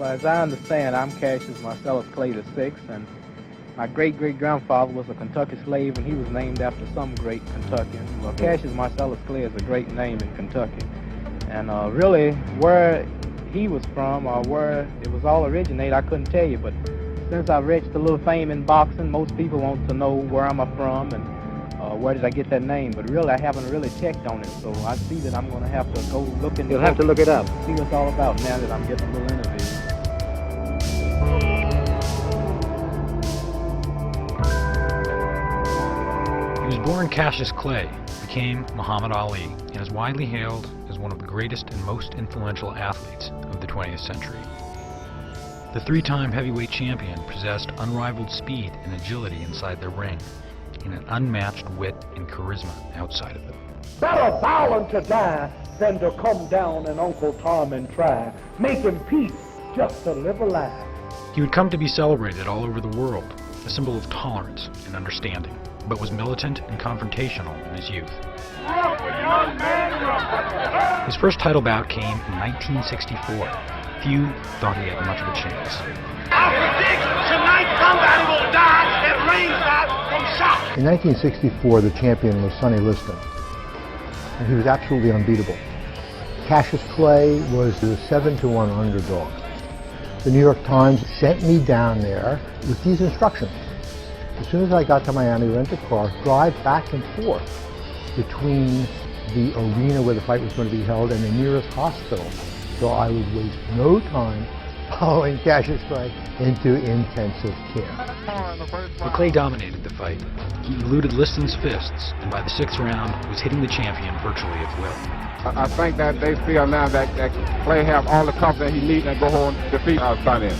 Well, as I understand, I'm Cassius Marcellus Clay VI, and my great-great-grandfather was a Kentucky slave, and he was named after some great Kentuckian. Well, Cassius Marcellus Clay is a great name in Kentucky. And really, where he was from, or where it was all originated, I couldn't tell you. But since I've reached a little fame in boxing, most people want to know where am I from and where did I get that name. But really, I haven't really checked on it, so I see that I'm going to have to go look in the You'll have to look it up. See what it's all about now that I'm getting a little interview. He was born Cassius Clay, became Muhammad Ali, and is widely hailed as one of the greatest and most influential athletes of the 20th century. The three-time heavyweight champion possessed unrivaled speed and agility inside the ring, and an unmatched wit and charisma outside of it. Better violent to die than to come down and Uncle Tom and try, making peace just to live a life. He would come to be celebrated all over the world, a symbol of tolerance and understanding, but was militant and confrontational in his youth. His first title bout came in 1964. Few thought he had much of a chance. I predict tonight somebody will die at ringside from shock. In 1964, the champion was Sonny Liston, and he was absolutely unbeatable. Cassius Clay was the 7-1 underdog. The New York Times sent me down there with these instructions. As soon as I got to Miami, rent a car, drive back and forth between the arena where the fight was going to be held and the nearest hospital, so I would waste no time following Cassius Clay into intensive care. But Clay dominated the fight. He eluded Liston's fists, and by the 6th round was hitting the champion virtually at will. I think that they feel now that Clay have all the confidence he needs and go home and defeat Sonny.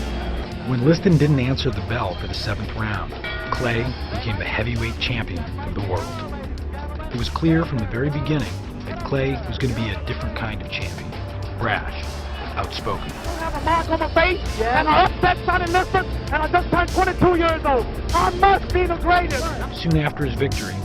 When Liston didn't answer the bell for the 7th round, Clay became the heavyweight champion of the world. It was clear from the very beginning that Clay was going to be a different kind of champion. Brash, outspoken. I have a mark on my face, and I upset Sonny Liston, and I just turned 22 years old. I must be the greatest. Soon after his victory,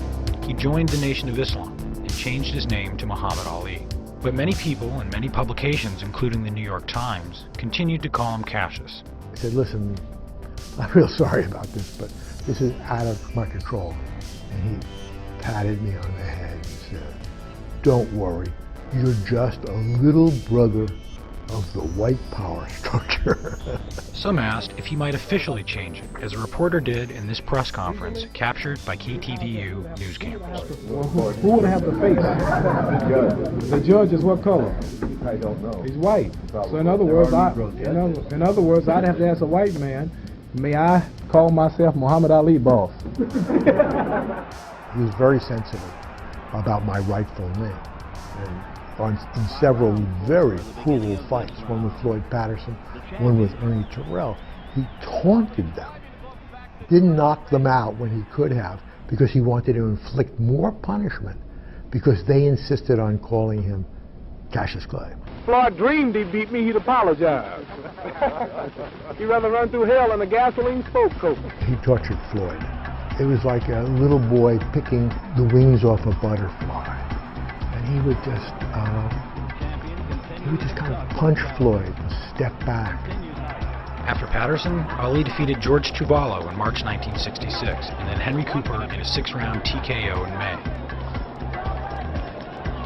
he joined the Nation of Islam and changed his name to Muhammad Ali. But many people and many publications, including the New York Times, continued to call him Cassius. I said, listen, I'm real sorry about this, but this is out of my control. And he patted me on the head and said, don't worry, you're just a little brother of the white power structure. Some asked if he might officially change it, as a reporter did in this press conference captured by KTVU news cameras. Who would have the face? The judge. The judge is what color? I don't know. He's white. So in other words, I'd have to ask a white man, may I call myself Muhammad Ali boss? He was very sensitive about my rightful name. And in several very cruel fights, one with Floyd Patterson, one with Ernie Terrell, he taunted them. Didn't knock them out when he could have, because he wanted to inflict more punishment, because they insisted on calling him Cassius Clay. Floyd dreamed he beat me, he'd apologize. He'd rather run through hell in a gasoline spoke coat. He tortured Floyd. It was like a little boy picking the wings off a butterfly. And he would just kind of punch Floyd and step back. After Patterson, Ali defeated George Tuballo in March 1966, and then Henry Cooper in a 6-round TKO in May.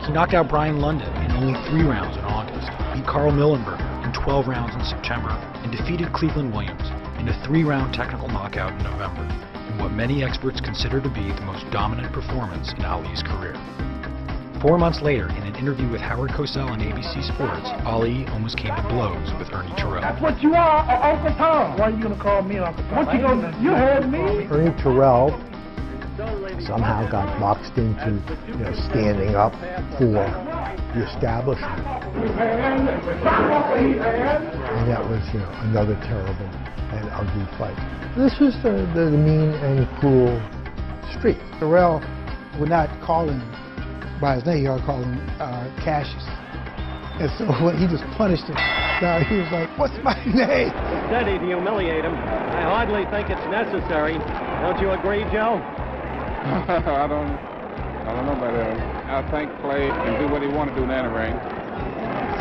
He knocked out Brian London in only 3 rounds in August, beat Karl Millenberg in 12 rounds in September, and defeated Cleveland Williams in a 3-round technical knockout in November, in what many experts consider to be the most dominant performance in Ali's career. 4 months later, in an interview with Howard Cosell on ABC Sports, Ali almost came to blows with Ernie Terrell. That's what you are, Uncle Tom. Why are you going to call me Uncle Tom? What you going to do? You heard me. Ernie Terrell somehow got boxed into, standing up for the establishment. And that was, another terrible and ugly fight. This was the mean and cruel streak. Terrell would not call him by his name, he would call him Cassius. And so when he just punished him, he was like, what's my name? Steady to humiliate him. I hardly think it's necessary. Don't you agree, Joe? I don't know about that. I think Clay can do what he want to do in the ring.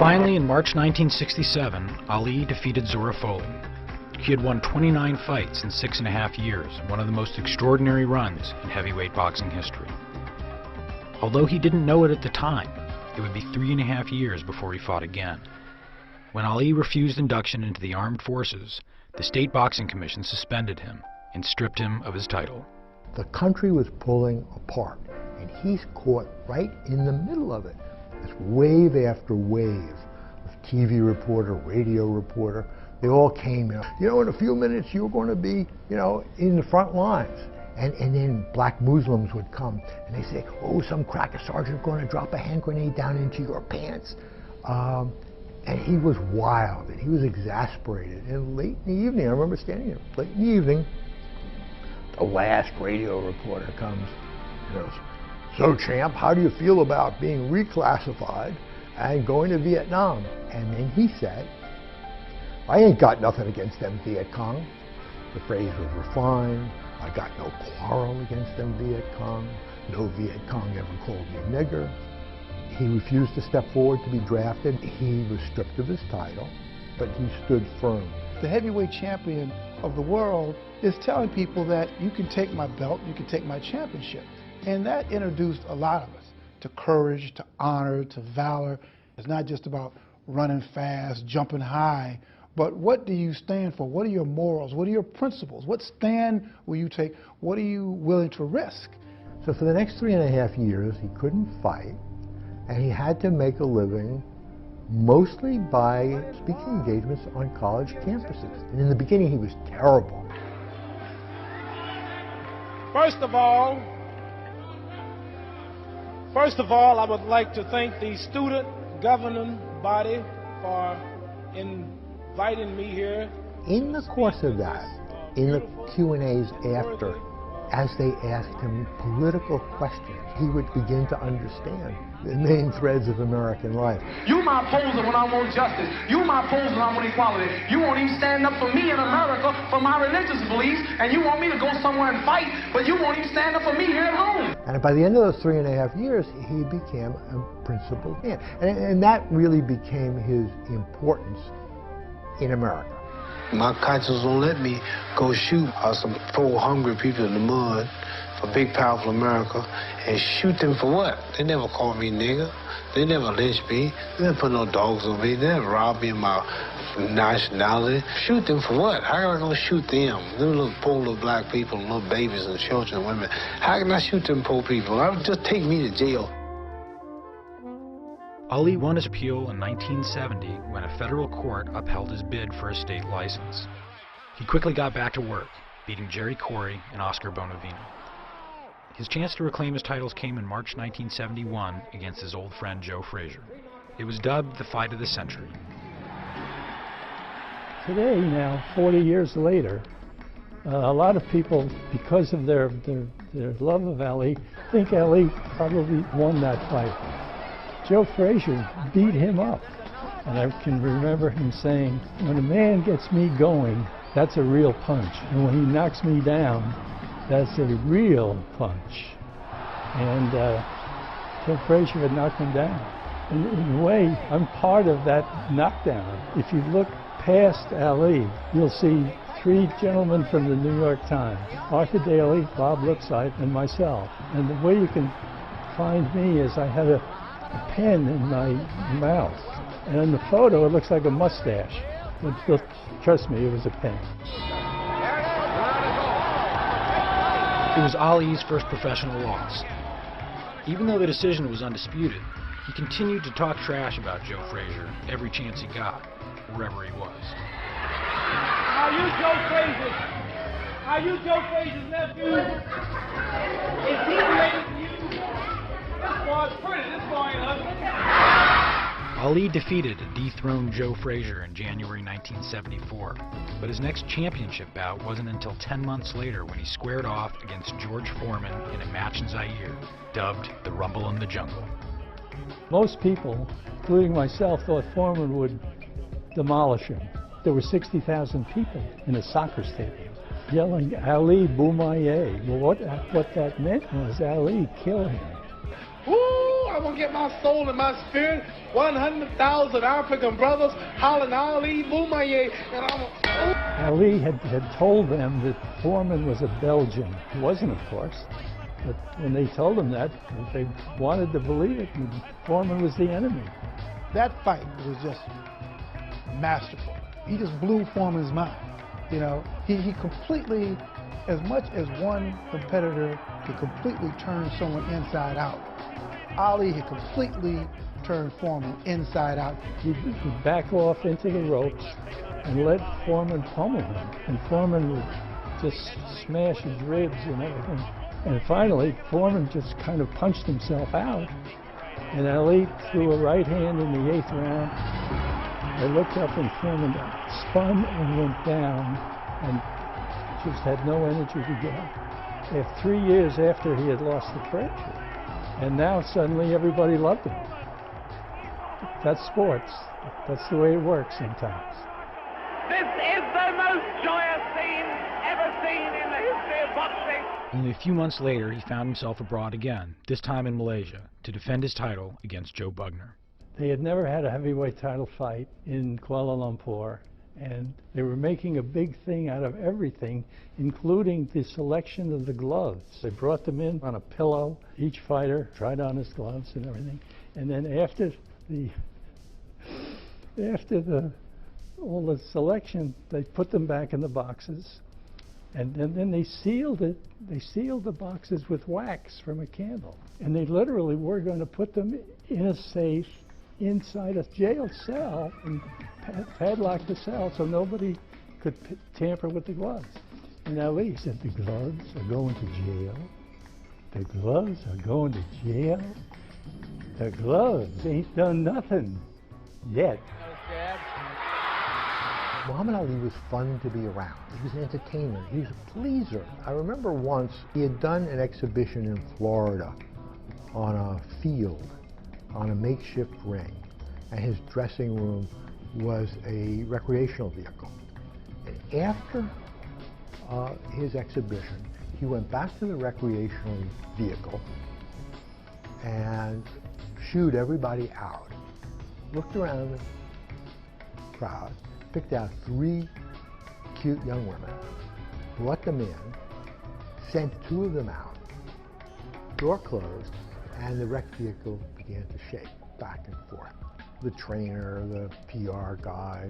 Finally, in March 1967, Ali defeated Zorafoli. He had won 29 fights in 6.5 years, one of the most extraordinary runs in heavyweight boxing history. Although he didn't know it at the time, it would be 3.5 years before he fought again. When Ali refused induction into the armed forces, the State Boxing Commission suspended him and stripped him of his title. The country was pulling apart, and he's caught right in the middle of it. This wave after wave of TV reporter, radio reporter, they all came in. You know, in a few minutes you're going to be, you know, in the front lines. And then black Muslims would come and they say, oh, some cracker sergeant going to drop a hand grenade down into your pants. And he was wild and he was exasperated. And late in the evening, I remember standing there, late in the evening, the last radio reporter comes and goes, so champ, how do you feel about being reclassified and going to Vietnam? And then he said, I ain't got nothing against them Viet Cong. The phrase was refined. I got no quarrel against them Viet Cong. No Viet Cong ever called me nigger. He refused to step forward to be drafted. He was stripped of his title, but he stood firm. The heavyweight champion of the world is telling people that you can take my belt, you can take my championship. And that introduced a lot of us to courage, to honor, to valor. It's not just about running fast, jumping high, but what do you stand for? What are your morals? What are your principles? What stand will you take? What are you willing to risk? So for the next 3.5 years, he couldn't fight, and he had to make a living mostly by speaking engagements on college campuses. And in the beginning, he was terrible. First of all, I would like to thank the student governing body for inviting me here. In the course of that, in the Q&As after, as they asked him political questions, he would begin to understand the main threads of American life. You my opposer when I want justice. You my opposer when I want equality. You won't even stand up for me in America for my religious beliefs, and you want me to go somewhere and fight, but you won't even stand up for me here at home. And by the end of those 3.5 years, he became a principled man. And that really became his importance in America. My conscience won't let me go shoot some poor, hungry people in the mud for big, powerful America and shoot them for what? They never called me nigger. They never lynched me. They never put no dogs on me. They never robbed me of my nationality. Shoot them for what? How am I going to shoot them? Them little poor little black people, little babies and children and women. How can I shoot them poor people? Just take me to jail. Ali won his appeal in 1970 when a federal court upheld his bid for a state license. He quickly got back to work, beating Jerry Corey and Oscar Bonavino. His chance to reclaim his titles came in March 1971 against his old friend Joe Frazier. It was dubbed the fight of the century. Today, now, 40 years later, a lot of people, because of their love of Ali, think Ali probably won that fight. Joe Frazier beat him up, and I can remember him saying, when a man gets me going, that's a real punch, and when he knocks me down, that's a real punch. And Joe Frazier had knocked him down. And in a way, I'm part of that knockdown. If you look past Ali, you'll see 3 gentlemen from the New York Times, Arthur Daly, Bob Lipsyte, and myself. And the way you can find me is I had a pen in my mouth. And in the photo, it looks like a mustache. But trust me, it was a pen. It was Ali's first professional loss. Even though the decision was undisputed, he continued to talk trash about Joe Frazier every chance he got, wherever he was. Are you Joe Frazier? Are you Joe Frazier's nephew? Is he related to you? This boy's pretty. This boy ain't ugly. Ali defeated a dethroned Joe Frazier in January 1974, but his next championship bout wasn't until 10 months later when he squared off against George Foreman in a match in Zaire, dubbed the Rumble in the Jungle. Most people, including myself, thought Foreman would demolish him. There were 60,000 people in a soccer stadium yelling, Ali Boumaye. Well, what that meant was Ali kill him. Ooh, I want to get my soul and my spirit. 100,000 African brothers hollering Ali Boumaier, and Ali had told them that Foreman was a Belgian. He wasn't, of course. But when they told him that, they wanted to believe it, and Foreman was the enemy. That fight was just masterful. He just blew Foreman's mind. You know, he completely, as much as one competitor could completely turn someone inside out, Ali had completely turned Foreman inside out. He'd back off into the ropes and let Foreman pummel him. And Foreman would just smash his ribs and everything. And finally, Foreman just kind of punched himself out. And Ali threw a right hand in the 8th round. I looked up and Foreman spun and went down and just had no energy to get up. 3 years after he had lost the fracture. And now suddenly everybody loved him. That's sports. That's the way it works sometimes. this is the most joyous scene ever seen in the history of boxing. Only a few months later, he found himself abroad again, this time in Malaysia, to defend his title against Joe Bugner. They had never had a heavyweight title fight in Kuala Lumpur, and they were making a big thing out of everything, including the selection of the gloves. They brought them in on a pillow. Each fighter tried on his gloves and everything. And then after all the selection, they put them back in the boxes, and then they sealed it. They sealed the boxes with wax from a candle, and they literally were going to put them in a safe inside a jail cell and padlock the cell so nobody could tamper with the gloves. And Ali said, "The gloves are going to jail. The gloves are going to jail. The gloves ain't done nothing yet." Muhammad Ali was fun to be around. He was an entertainer. He was a pleaser. I remember once he had done an exhibition in Florida on a field, on a makeshift ring, and his dressing room was a recreational vehicle. And after his exhibition, he went back to the recreational vehicle and shooed everybody out, looked around the crowd, picked out 3 cute young women, brought them in, sent 2 of them out, door closed, and the rec vehicle began to shake back and forth. The trainer, the PR guy,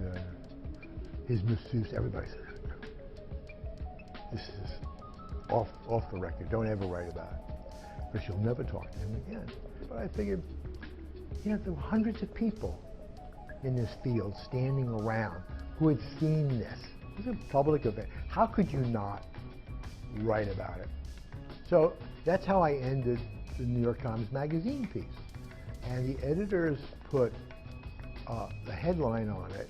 his masseuse, everybody said, "This is off the record, don't ever write about it, because you'll never talk to him again." But I figured, you know, there were hundreds of people in this field standing around who had seen this. It was a public event. How could you not write about it? So that's how I ended the New York Times Magazine piece. And the editors put the headline on it,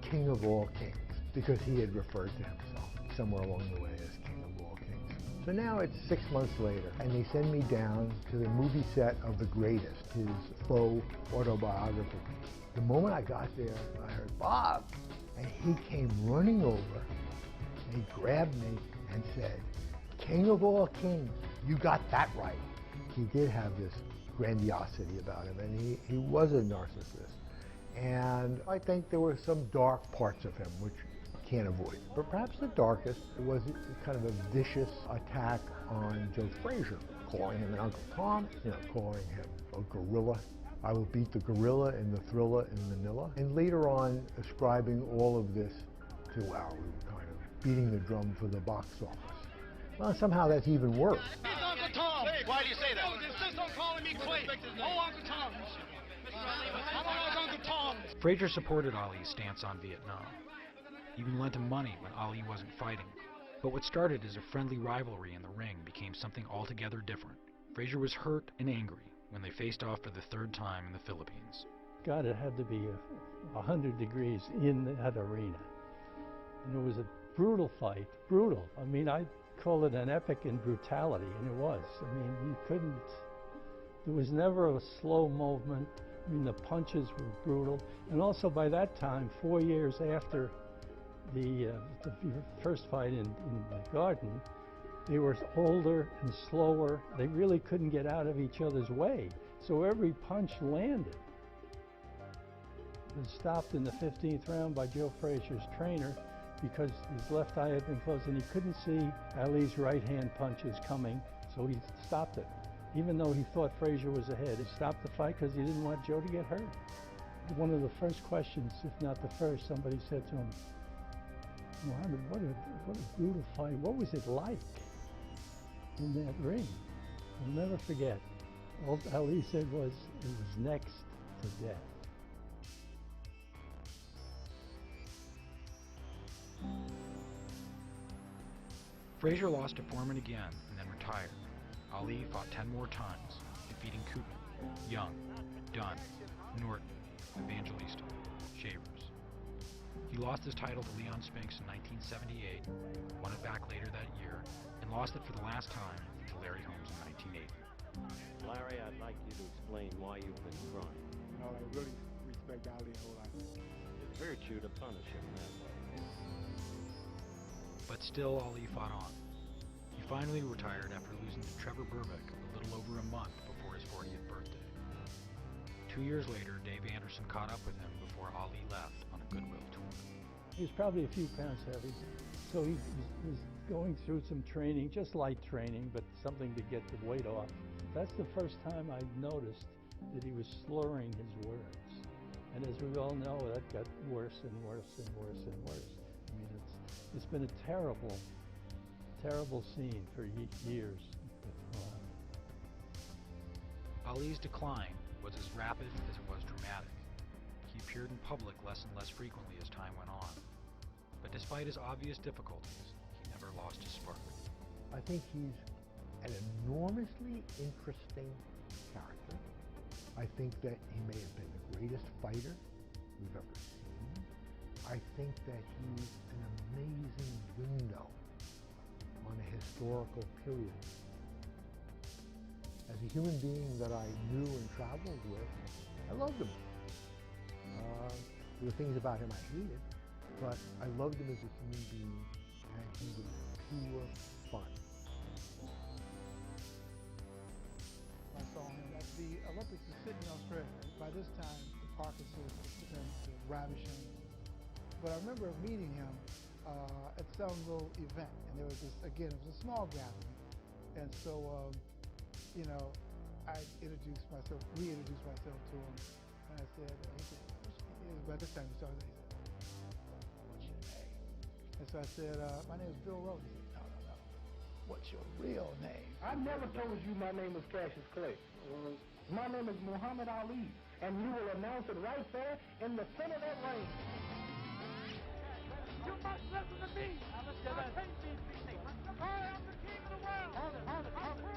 "King of All Kings," because he had referred to himself somewhere along the way as King of All Kings. So now it's 6 months later, and they send me down to the movie set of The Greatest, his faux autobiography. The moment I got there, I heard, "Bob!" And he came running over, and he grabbed me and said, "King of all kings, you got that right." He did have this grandiosity about him, and he was a narcissist. And I think there were some dark parts of him, which you can't avoid. But perhaps the darkest was kind of a vicious attack on Joe Frazier, calling him an Uncle Tom, calling him a gorilla. I will beat the gorilla in the Thriller in Manila. And later on, ascribing all of this to, wow, we were kind of beating the drum for the box office. Well, somehow that's even worse. It's Uncle Tom. Why do you say that? Oh, insist on calling me Clay. Oh, Uncle Tom. I'm Uncle Tom. Frazier supported Ali's stance on Vietnam, even lent him money when Ali wasn't fighting. But what started as a friendly rivalry in the ring became something altogether different. Frazier was hurt and angry when they faced off for the 3rd time in the Philippines. God, it had to be 100 degrees in that arena. And it was a brutal fight, brutal. I mean, I'd call it an epic in brutality, and it was. I mean, you couldn't, there was never a slow movement. I mean, the punches were brutal. And also by that time, 4 years after the first fight in the Garden, They were older and slower. They really couldn't get out of each other's way. So every punch landed. It was stopped in the 15th round by Joe Frazier's trainer because his left eye had been closed and he couldn't see Ali's right-hand punches coming, so he stopped it. Even though he thought Frazier was ahead, he stopped the fight because he didn't want Joe to get hurt. One of the first questions, if not the first, somebody said to him, "Muhammad, what a brutal fight. What was it like in that ring?" I'll never forget. All Ali said was, "It was next to death." Frazier lost to Foreman again and then retired. Ali fought 10 more times, defeating Koopman, Young, Dunn, Norton, Evangelista, Shavers. He lost his title to Leon Spinks in 1978, won it back later that year, and lost it for the last time to Larry Holmes in 1980. Larry, I'd like you to explain why you've been crying. No, I really respect Ali a whole lot. It hurt you to punish him that way. But still, Ali fought on. He finally retired after losing to Trevor Berbick a little over a month before his 40th birthday. 2 years later, Dave Anderson caught up with him before Ali left on a goodwill tour. He was probably a few pounds heavy, so he was going through some training, just light training, but something to get the weight off. That's the first time I noticed that he was slurring his words. And as we all know, that got worse and worse and worse and worse. I mean, it's been a terrible, terrible scene for years. Ali's decline was as rapid as it was dramatic. He appeared in public less and less frequently as time went on. But despite his obvious difficulties, he never lost his spark. I think he's an enormously interesting character. I think that he may have been the greatest fighter we've ever seen. I think that he's an amazing window on a historical period. As a human being that I knew and traveled with, I loved him. There were things about him I hated, but I loved him as a human being, and he was pure fun. I saw him at the Olympics in Sydney, Australia. By this time, the Parkinson's had been ravishing. But I remember meeting him at some little event, and there was this, again, it was a small gathering. And so, you know, I reintroduced myself to him, and I said, he said, by this time he started, he said, "What's your name?" And so I said, "My name is Bill Rose." He said, "No. What's your real name?" I never told you my name is Cassius Clay. My name is Muhammad Ali, and you will announce it right there in the center of that ring. You must listen to me. I can't be beaten. I am the king of the world.